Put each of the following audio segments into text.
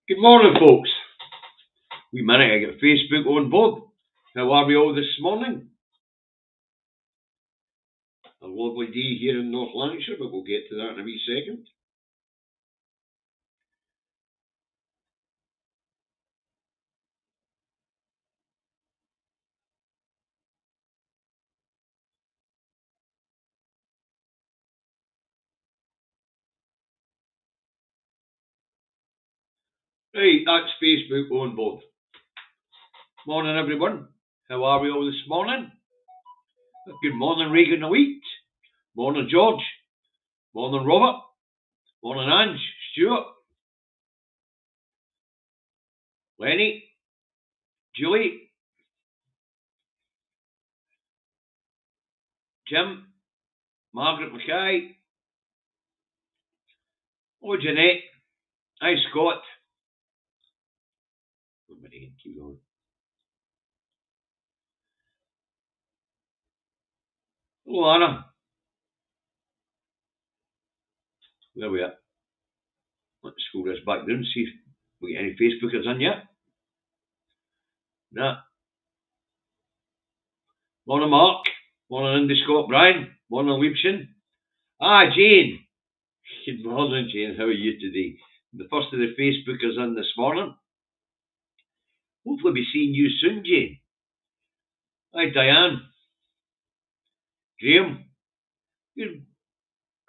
Good morning, folks. We managed to get Facebook on board. How are we all this morning? A lovely day here in North Lancashire, but we'll get to that in a wee second. Right, that's Facebook on board. Morning, everyone. How are we all this morning? Good morning, Reagan the Wheat. Morning, George. Morning, Robert. Morning, Ange. Stuart. Lenny. Julie. Jim. Margaret Mackay. Oh, Jeanette. Hi, Scott. Keep going. Hello, Anna. There we are. Let's scroll this back down and see if we get any Facebookers in yet. Nah. Morning, Mark. Morning, Indy Scott Brian. Morning, Liebchen. Jane. Good morning, Jane. How are you today? The first of the Facebookers in this morning. Hopefully be seeing you soon, Jane. Hi, Diane. Graham. Good.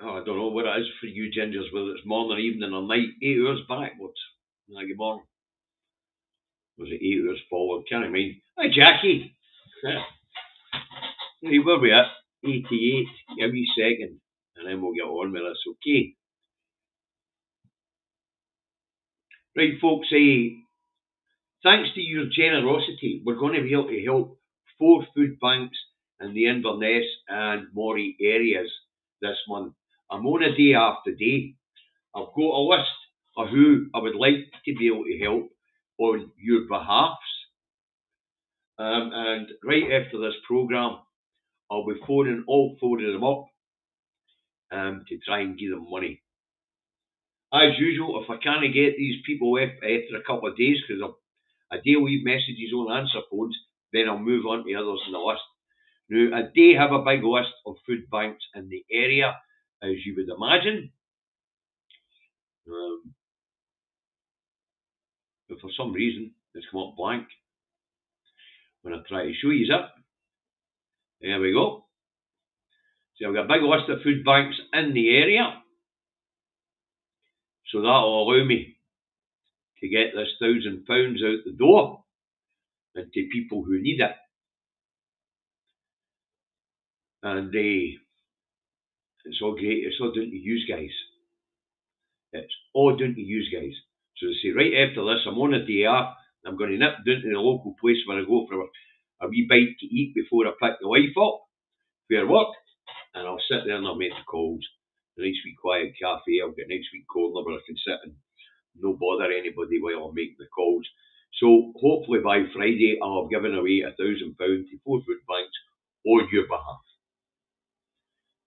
I don't know what it is for you gingers, whether it's morning, evening or night. 8 hours backwards. Good morning. Was it 8 hours forward? Can't mind. Hi, Jackie. Hey, where we at? 88. Give me a second, and then we'll get on with this, okay? Right, folks, thanks to your generosity, we're going to be able to help 4 food banks in the Inverness and Moray areas this month. I'm on a day after day. I've got a list of who I would like to be able to help on your behalf. And right after this programme, I'll be phoning all 4 of them up to try and give them money. As usual, if I can't get these people after a couple of days, because I do leave messages on answer phones, then I'll move on to others in the list. Now, I do have a big list of food banks in the area, as you would imagine. But for some reason, it's come up blank when I try to show you that. There we go. So I've got a big list of food banks in the area. So that'll allow me to get this £1,000 out the door and to people who need it. And it's all great. It's all down to you guys. It's all down to you guys. So they say, right after this, I'm on a day off. I'm going to nip down to the local place where I go for a wee bite to eat before I pick the wife up for work. And I'll sit there and I'll make the calls. A nice wee quiet cafe. I'll get a nice wee corner where I can sit and no bother anybody while I'm making the calls. So hopefully by Friday, I'll have given away £1,000 to 4 food banks on your behalf.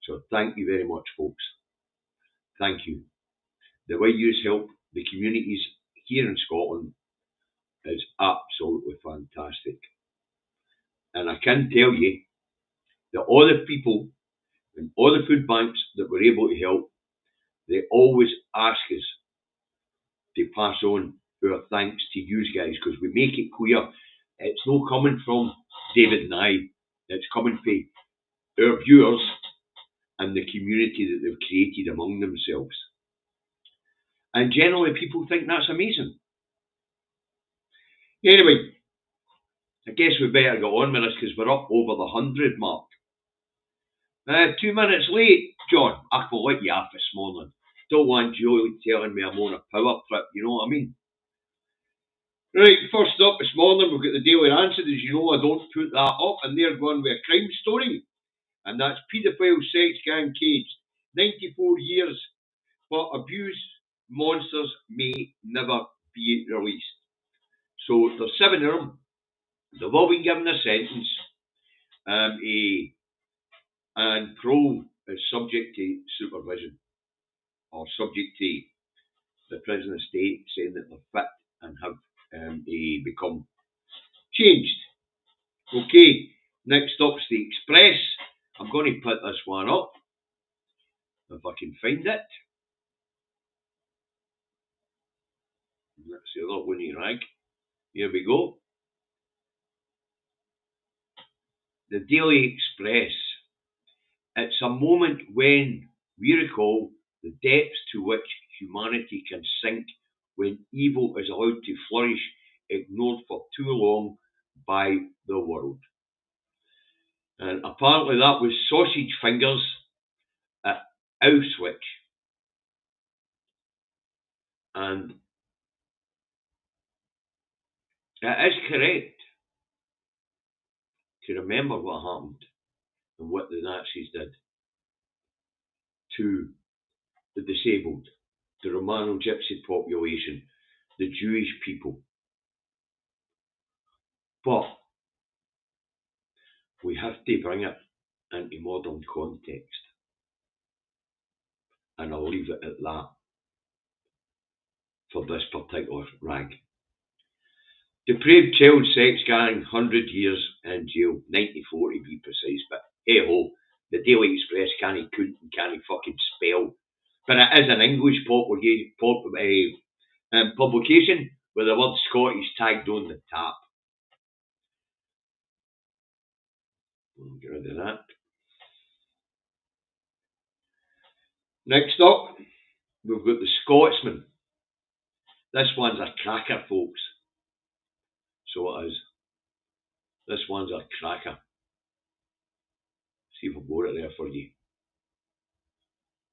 So thank you very much, folks. Thank you. The way you help the communities here in Scotland is absolutely fantastic. And I can tell you that all the people and all the food banks that we're able to help, they always ask us to pass on our thanks to you guys, because we make it clear it's not coming from David and I, it's coming from our viewers and the community that they've created among themselves. And generally people think that's amazing. Anyway, I guess we better go on with this because we're up over the 100 mark. 2 minutes late, John. I will let you off this morning. Don't want Joey telling me I'm on a power trip, you know what I mean? Right, first up this morning, we've got the Daily Answer. As you know, I don't put that up, and they're going with a crime story. And that's paedophile sex gang caged. 94 years, but abused monsters may never be released. So there's 7 of them. They've all been given a sentence. And parole is subject to supervision, or subject to the prison estate saying that they're fit become changed. Okay, next up's the Express. I'm going to put this one up, if I can find it. That's the other winnie rag. Here we go. The Daily Express. It's a moment when we recall the depths to which humanity can sink when evil is allowed to flourish, ignored for too long by the world. And apparently that was Sausage Fingers at Auschwitz. And it is correct to remember what happened and what the Nazis did to the disabled, the Romano Gypsy population, the Jewish people. But we have to bring it into modern context. And I'll leave it at that for this particular rag. Depraved child sex gang, 100 years in jail, 94 to be precise, but hey ho, the Daily Express can't fucking spell. But it is an English publication with the word Scottish tagged on the top. We'll get rid of that. Next up, we've got the Scotsman. This one's a cracker, folks. So it is. This one's a cracker. See if I've got it there for you.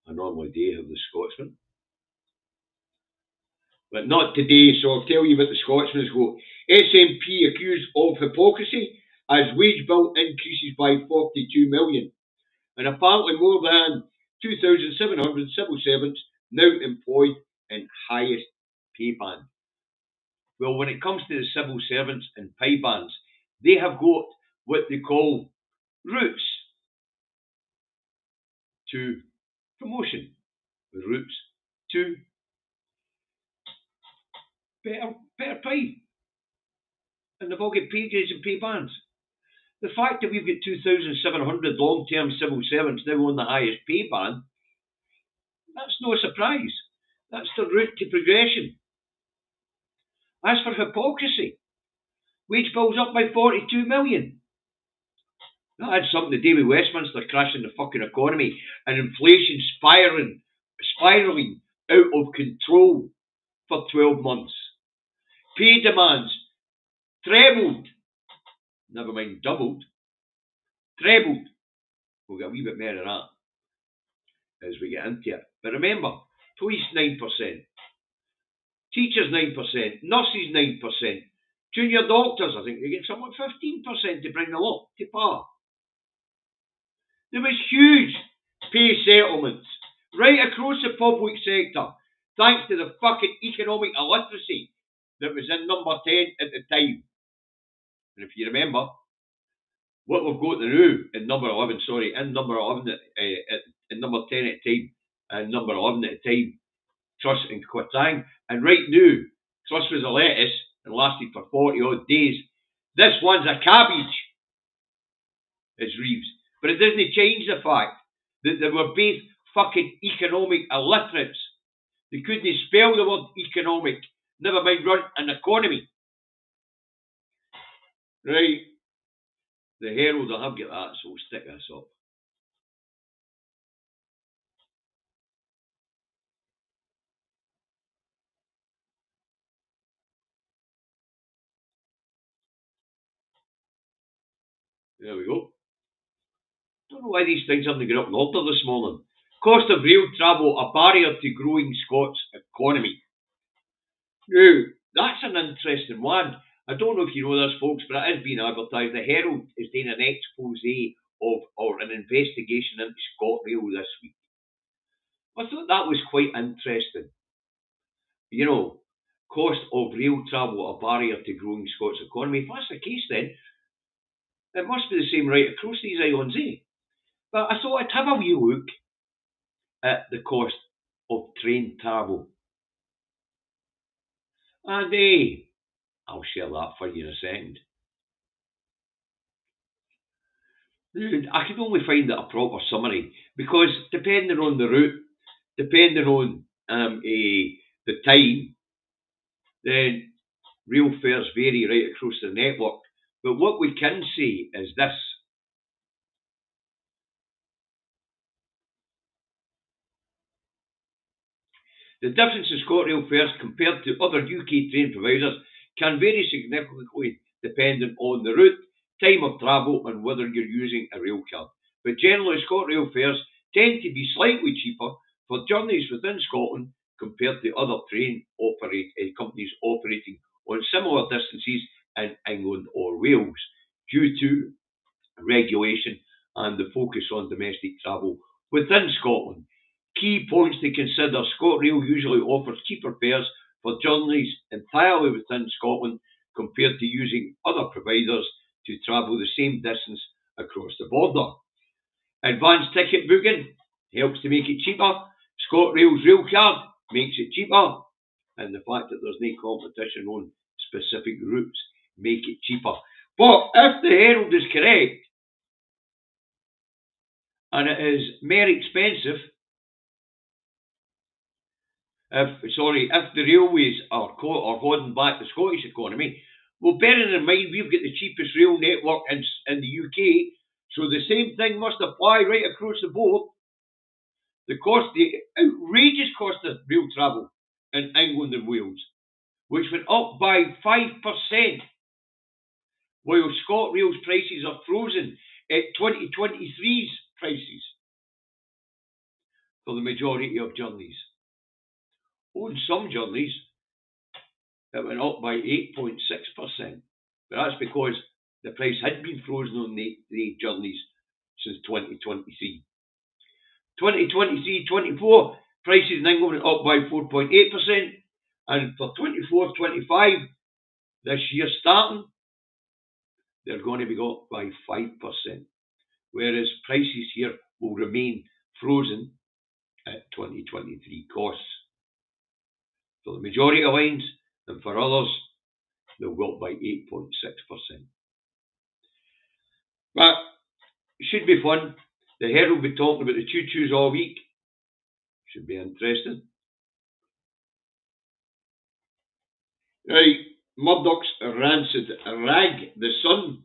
I normally do have the Scotsman. But not today, so I'll tell you what the Scotsman's got. SNP accused of hypocrisy as wage bill increases by 42 million. And apparently more than 2,700 civil servants now employed in highest pay band. Well, when it comes to the civil servants and pay bands, they have got what they call routes to promotion, routes to better pay. And they've all got pay grades and pay bands. The fact that we've got 2,700 long-term civil servants now on the highest pay band, that's no surprise. That's the route to progression. As for hypocrisy, wage bill's up by 42 million. That had something to do with Westminster crashing the fucking economy and inflation spiralling out of control for 12 months. Pay demands trebled, never mind doubled, trebled. We'll get a wee bit more of that as we get into it. But remember, police 9%, teachers 9%, nurses 9%, junior doctors, I think they get somewhat 15% to bring them up to par. There was huge pay settlements right across the public sector, thanks to the fucking economic illiteracy that was in number 10 at the time. And if you remember, what we've got now in number 11, in number 11 in number 10 at the time, and number 11 at the time, Truss and Quatang. And right now, Truss was a lettuce and lasted for 40 odd days. This one's a cabbage, as Reeves. But it doesn't change the fact that they were both fucking economic illiterates. They couldn't spell the word economic, never mind run an economy. Right. The Herald, I have got that, so we'll stick this up. There we go. Don't know why these things haven't got up in order this morning. Cost of rail travel, a barrier to growing Scots economy. Now, that's an interesting one. I don't know if you know this, folks, but it has been advertised. The Herald is doing an expose or an investigation into ScotRail this week. I thought that was quite interesting. You know, cost of rail travel, a barrier to growing Scots economy. If that's the case, then it must be the same right across these islands, eh? But I thought I'd have a wee look at the cost of train travel. And I'll share that for you in a second. I can only find it a proper summary because depending on the route, depending on the time, then real fares vary right across the network. But what we can say is this. The difference in ScotRail fares compared to other UK train providers can vary significantly depending on the route, time of travel, and whether you're using a rail card. But generally, ScotRail fares tend to be slightly cheaper for journeys within Scotland compared to other train companies operating on similar distances in England or Wales, due to regulation and the focus on domestic travel within Scotland. Key points to consider: ScotRail usually offers cheaper fares for journeys entirely within Scotland compared to using other providers to travel the same distance across the border. Advanced ticket booking helps to make it cheaper. ScotRail's rail card makes it cheaper. And the fact that there's no competition on specific routes make it cheaper. But if the Herald is correct, and it is more expensive if the railways are holding back the Scottish economy. Well, bearing in mind we've got the cheapest rail network in the UK, so the same thing must apply right across the board. The outrageous cost of rail travel in England and Wales, which went up by 5%, while ScotRail's prices are frozen at 2023's prices for the majority of journeys. On some journeys, it went up by 8.6%, but that's because the price had been frozen on the journeys since 2023. 2023-24 prices in England went up by 4.8%, and for 24-25 this year starting, they're going to be up by 5%, whereas prices here will remain frozen at 2023 costs. For the majority of lines, and for others, they'll go up by 8.6%. But it should be fun. The Herald will be talking about the choo-choos all week. Should be interesting. Right, Murdoch's rancid rag, The Sun,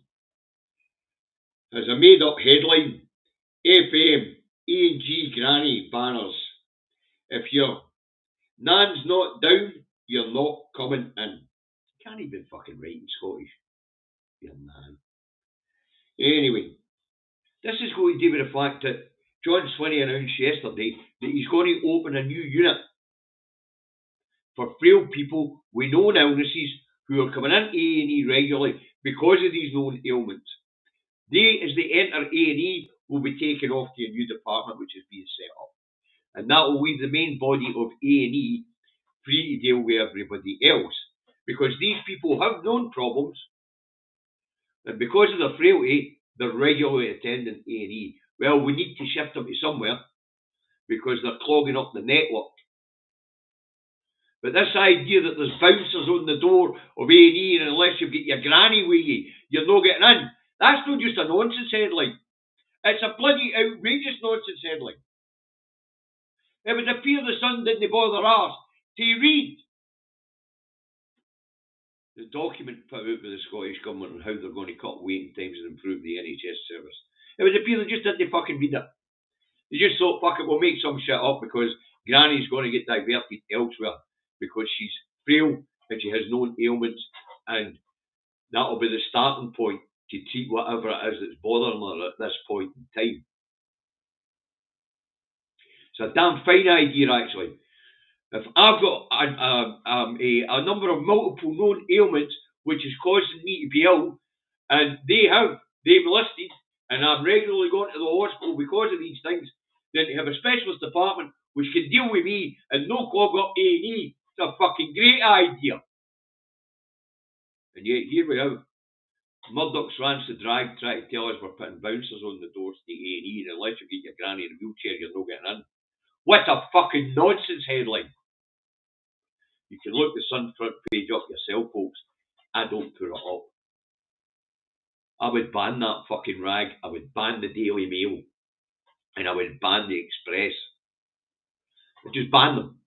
has a made-up headline: FM, E&G Granny banners. If your nan's not down, you're not coming in. Can't even fucking write in Scottish. Your nan. Anyway, this is going to do with the fact that John Swinney announced yesterday that he's going to open a new unit for frail people with known illnesses who are coming in A&E regularly because of these known ailments. They, as they enter A&E, will be taken off to a new department which is being set up. And that will leave the main body of A&E free to deal with everybody else. Because these people have known problems, and because of their frailty, they're regularly attending A&E. Well, we need to shift them to somewhere because they're clogging up the network. But this idea that there's bouncers on the door of A&E, and unless you've got your granny with you, you're not getting in, that's not just a nonsense headline. It's a bloody outrageous nonsense headline. It would appear the Sun didn't bother arse to read the document put out by the Scottish Government on how they're going to cut waiting times and improve the NHS service. It would appear they just didn't fucking read it. They just thought, fuck it, we'll make some shit up because Granny's going to get diverted elsewhere because she's frail and she has known ailments, and that'll be the starting point to treat whatever it is that's bothering her at this point in time. It's a damn fine idea, actually. If I've got a number of multiple known ailments which is causing me to be ill, and they've listed, and I'm regularly going to the hospital because of these things, then to have a specialist department which can deal with me and no clog up A&E, it's a fucking great idea. And yet here we have Murdoch's rancid drag trying to tell us we're putting bouncers on the doors to A&E, and unless you get your granny in a wheelchair, you're not getting in. What a fucking nonsense headline. You can look the Sun front page up yourself, folks. I don't put it up. I would ban that fucking rag. I would ban the Daily Mail. And I would ban the Express. I'd just ban them.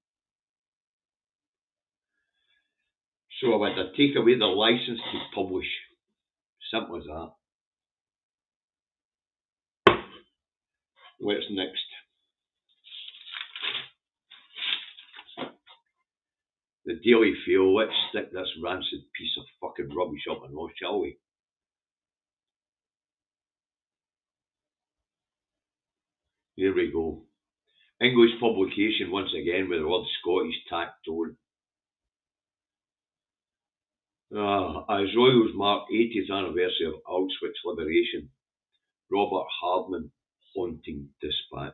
So I would take away their licence to publish. Simple as that. What's next? The Daily Fail. Let's stick this rancid piece of fucking rubbish up and off, shall we? Here we go. English publication once again with the word Scottish tacked on. As Royals mark 80th anniversary of Auschwitz liberation, Robert Hardman haunting dispatch.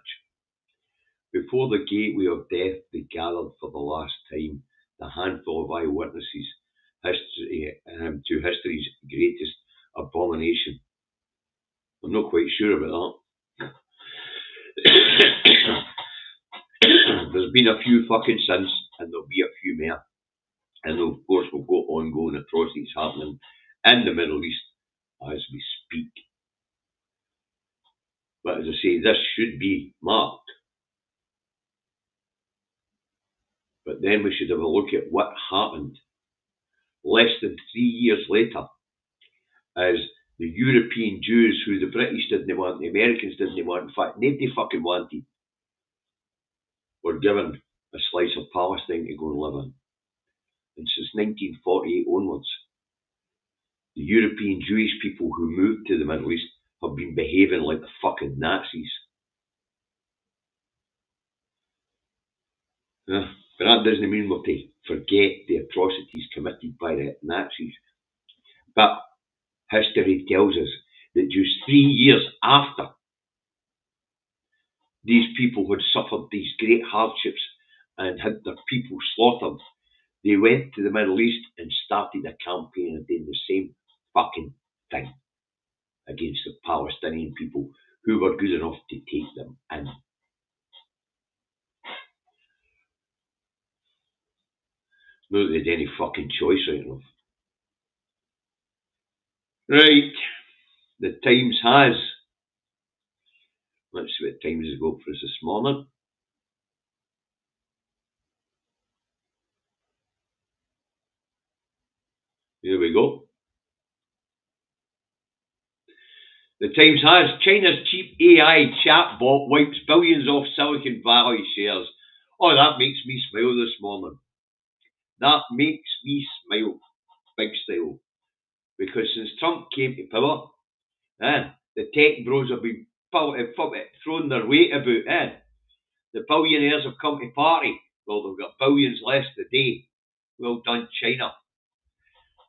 Before the gateway of death they gathered for the last time, the handful of eyewitnesses to history's greatest abomination. I'm not quite sure about that. There's been a few fucking since, and there'll be a few more. And of course we've got ongoing atrocities happening in the Middle East as we speak. But as I say, this should be marked. But then we should have a look at what happened less than 3 years later, as the European Jews, who the British didn't want, the Americans didn't want, in fact, nobody fucking wanted, were given a slice of Palestine to go and live in. And since 1948 onwards, the European Jewish people who moved to the Middle East have been behaving like the fucking Nazis. But that doesn't mean we're to forget the atrocities committed by the Nazis. But history tells us that just 3 years after these people had suffered these great hardships and had their people slaughtered, they went to the Middle East and started a campaign of doing the same fucking thing against the Palestinian people who were good enough to take them in. Not that they had any fucking choice right enough. Right, the Times has. Let's see what Times has got for us this morning. Here we go. The Times has. China's cheap AI chatbot wipes billions off Silicon Valley shares. Oh, that makes me smile this morning. That makes me smile. Big style. Because since Trump came to power, the tech bros have been throwing their weight about. The billionaires have come to party. Well, they've got billions less today. Well done, China.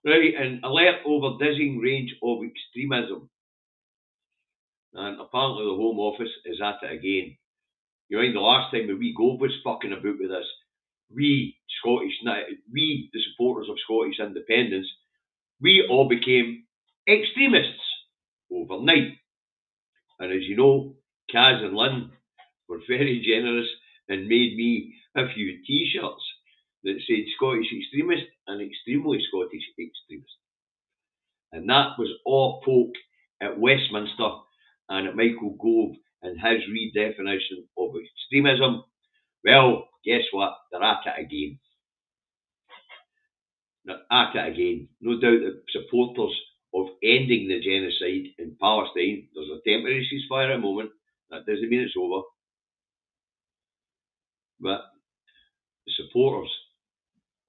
Right, an alert over dizzying range of extremism. And apparently the Home Office is at it again. You mind the last time the wee Gove was fucking about with this? We, the supporters of Scottish independence, we all became extremists overnight. And as you know, Kaz and Lynn were very generous and made me a few t-shirts that said Scottish extremist and extremely Scottish extremist. And that was all poke at Westminster and at Michael Gove and his redefinition of extremism. Well, guess what? They're at it again. They're at it again. No doubt that supporters of ending the genocide in Palestine, there's a temporary ceasefire at the moment, that doesn't mean it's over, but the supporters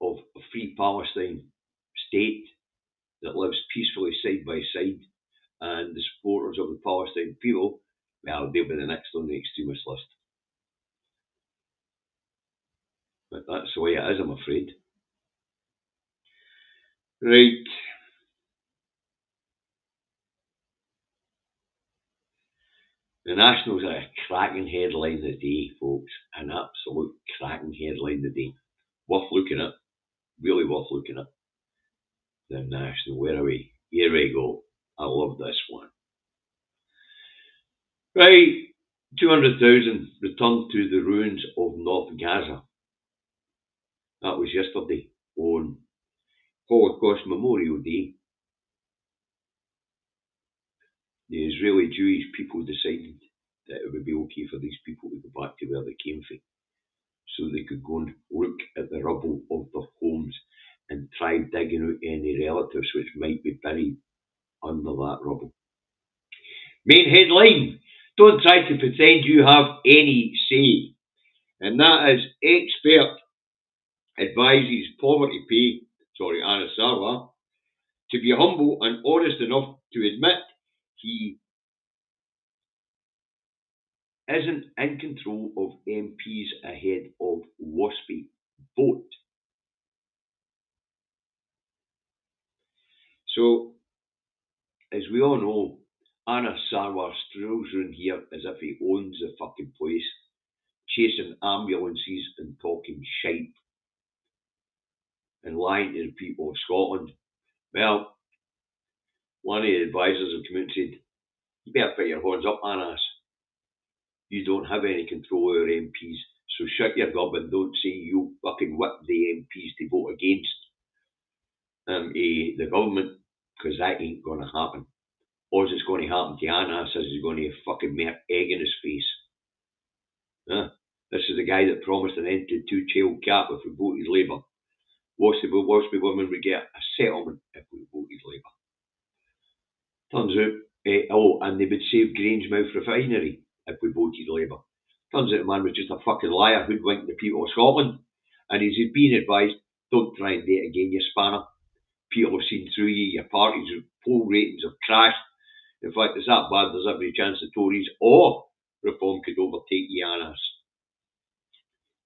of a free Palestine state that lives peacefully side by side, and the supporters of the Palestine people, well, they'll be the next on the extremist list. But that's the way it is, I'm afraid. Right. The Nationals are a cracking headline of the day, folks. An absolute cracking headline of the day. Worth looking at. Really worth looking at. The National, where are we? Here we go. I love this one. Right. 200,000 returned to the ruins of North Gaza. That was yesterday on Holocaust Memorial Day, the Israeli Jewish people decided that it would be okay for these people to go back to where they came from, so they could go and look at the rubble of their homes and try digging out any relatives which might be buried under that rubble. Main headline: don't try to pretend you have any say. And that is, expert advises poverty pay, Anna Sarwar, to be humble and honest enough to admit he isn't in control of MPs ahead of WASPy vote. So, as we all know, Anna Sarwar strolls around here as if he owns the fucking place, chasing ambulances and talking shite and lying to the people of Scotland. Well, one of the advisors have come out and said, you better put your hands up, Anna. You don't have any control over MPs, so shut your gob and don't say you fucking whip the MPs to vote against the government, because that ain't going to happen. All that's going to happen to Anna is he's going to fucking mere egg in his face. This is the guy that promised an end to two-child cap if we voted Labour. Waspy women would get a settlement if we voted Labour. Turns out, and they would save Grangemouth Refinery if we voted Labour. Turns out the man was just a fucking liar, hoodwinked the people of Scotland. And as he's been advised, don't try and date again, you spanner. People have seen through you, your party's poll ratings have crashed. In fact, it's that bad there's every chance the Tories or Reform could overtake you, Annas.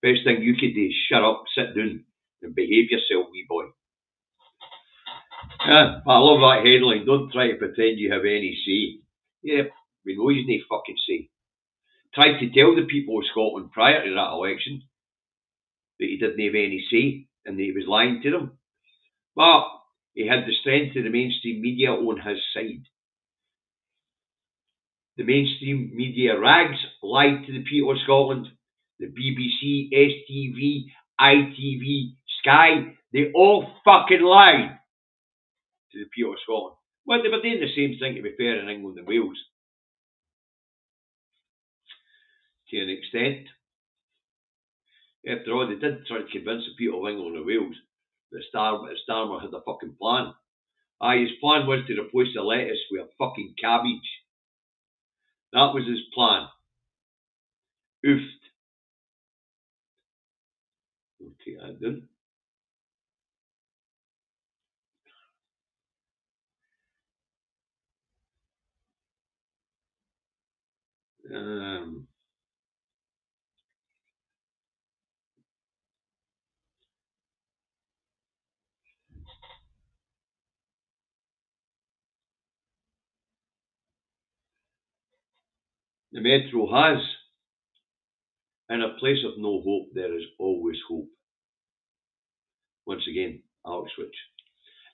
Best thing you could do is shut up, sit down, and behave yourself, wee boy. But I love that headline. Don't try to pretend you have any say. Yeah, we know you no fucking say. Tried to tell the people of Scotland prior to that election that he didn't have any say and that he was lying to them. But he had the strength of the mainstream media on his side. The mainstream media rags lied to the people of Scotland. The BBC, STV, ITV, Sky, they all fucking lied to the people of Scotland. Well, they were doing the same thing, to be fair, in England and Wales. To an extent. After all, they did try to convince the people of England and Wales that Starmer had a fucking plan. His plan was to replace the lettuce with a fucking cabbage. That was his plan. Oofed. I'll take that down. The Metro has. In a place of no hope, there is always hope. Once again, I'll switch.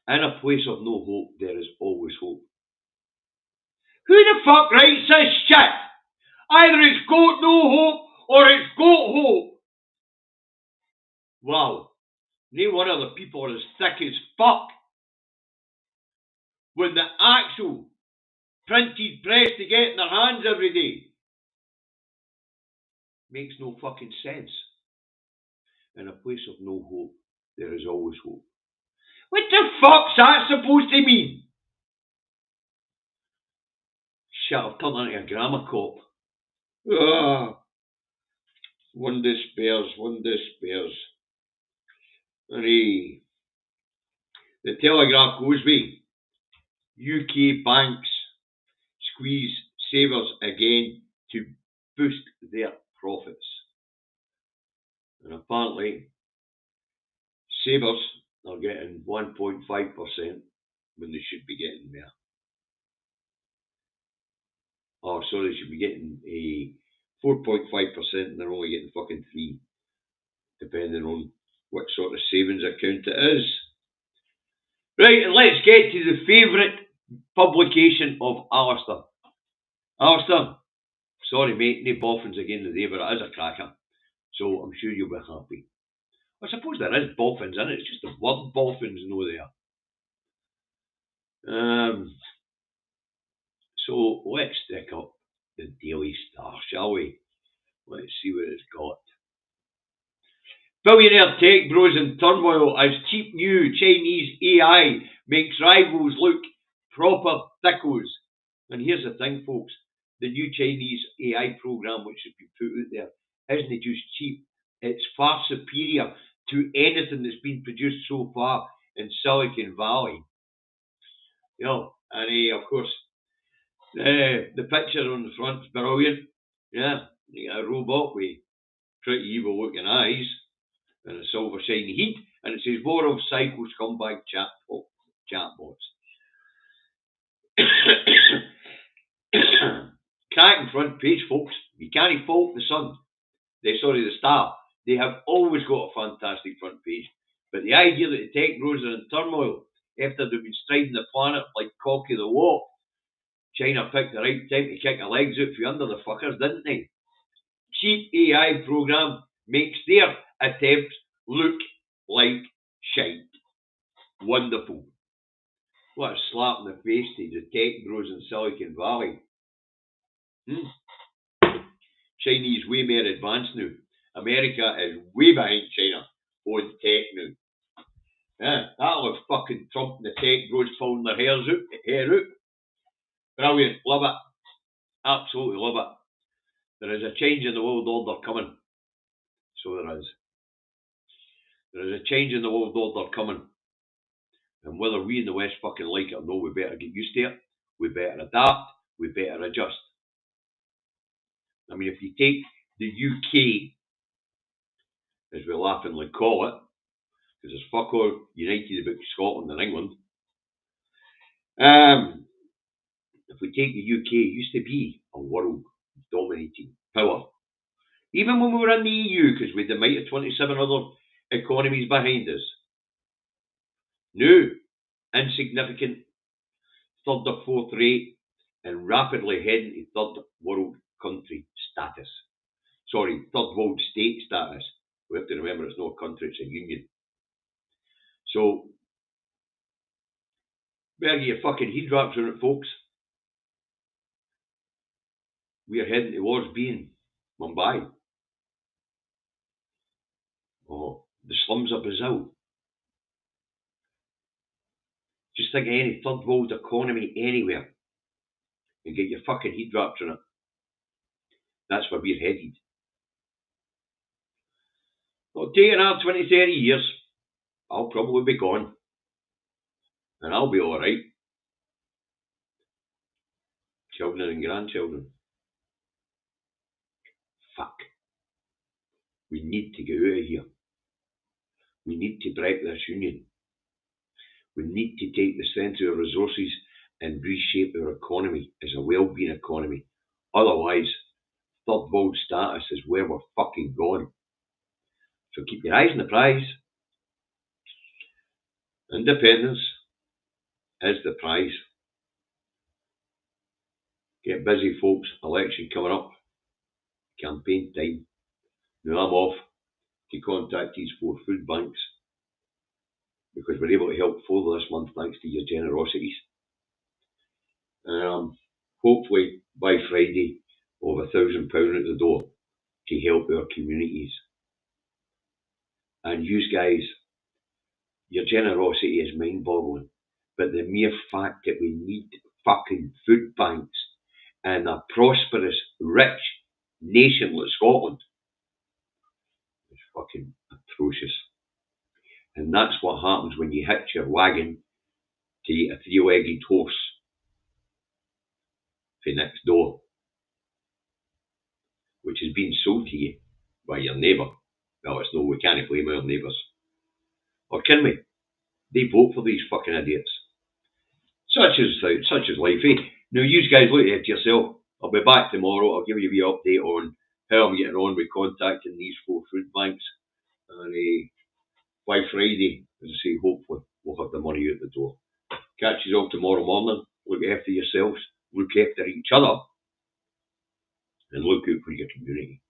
In a place of no hope, there is always hope. Who the fuck writes this shit? Either it's got no hope or it's got hope. Wow. No one of the people are as thick as fuck. When the actual printed press they get in their hands every day makes no fucking sense. In a place of no hope, there is always hope. What the fuck's that supposed to mean? Shit, I've turned into a grammar cop. One despairs. Hooray. The Telegraph goes with UK banks squeeze savers again to boost their profits. And apparently, savers are getting 1.5% when they should be getting there. Oh, sorry, they should be getting a 4.5% and they're only getting fucking 3%, depending on what sort of savings account it is. Right, and let's get to the favourite publication of Alistair. Alistair, sorry mate, no boffins again today, but it is a cracker. So I'm sure you'll be happy. I suppose there is boffins in it, it's just the word boffins no there. So let's stick up the Daily Star, shall we? Let's see what it's got. Billionaire tech bros in turmoil as cheap new Chinese AI makes rivals look proper thickos. And here's the thing, folks. The new Chinese AI program which has been put out there isn't just cheap. It's far superior to anything that's been produced so far in Silicon Valley. You know, and of course, the picture on the front's brilliant. Yeah, you got a robot with pretty evil looking eyes and a silver shiny heat, and it says more of psycho scumbag chatbots. Cracking front page, folks. You can't fault the Sun. The Star. They have always got a fantastic front page. But the idea that the tech bros are in turmoil after they've been striding the planet like cock of the walk, China picked the right time to kick their legs out from under the fuckers, didn't they? Cheap AI program makes their attempts look like shite. Wonderful. What a slap in the face to the tech bros in Silicon Valley. Chinese way more advanced now. America is way behind China on tech now. Yeah, that'll have fucking Trump and the tech bros pulling their hair out. Brilliant, love it. Absolutely love it. There is a change in the world order coming. So there is. There is a change in the world order coming. And whether we in the West fucking like it or no, we better get used to it. We better adapt. We better adjust. I mean, if you take the UK, as we laughingly call it, because there's fuck all united about Scotland and England. If we take the UK, it used to be a world dominating power. Even when we were in the EU, because we had the might of 27 other economies behind us. Now, insignificant, third or fourth rate, and rapidly heading to third world country status. Sorry, third world state status. We have to remember it's not a country, it's a union. So, better get your fucking heat wraps on it, folks. We are heading towards being Mumbai. Oh, the slums of Brazil. Just think of any third world economy anywhere and get your fucking heat wraps on it. That's where we're headed. It'll take another 20, 30 years. I'll probably be gone. And I'll be alright. Children and grandchildren. Fuck. We need to get out of here. We need to break this union. We need to take the strength of our resources and reshape our economy as a well-being economy. Otherwise, third world status is where we're fucking going. So keep your eyes on the prize. Independence is the prize. Get busy, folks. Election coming up. Campaign time. Now I'm off to contact these 4 food banks because we're able to help 4 this month thanks to your generosities. Hopefully by Friday we'll have £1,000 at the door to help our communities. And you guys, your generosity is mind-boggling. But the mere fact that we need fucking food banks in a prosperous, rich nation like Scotland is fucking atrocious. And that's what happens when you hitch your wagon to a 3-legged horse for next door, which has been sold to you by your neighbour. Well, it's no, we can't blame our neighbours. Or can we? They vote for these fucking idiots. Such is life, eh? Now, you guys look at yourself. I'll be back tomorrow. I'll give you a wee update on how I'm getting on with contacting these 4 food banks. And by Friday, as I say, hopefully we'll have the money out the door. Catch you all tomorrow morning. Look after yourselves. Look after each other. And look out for your community.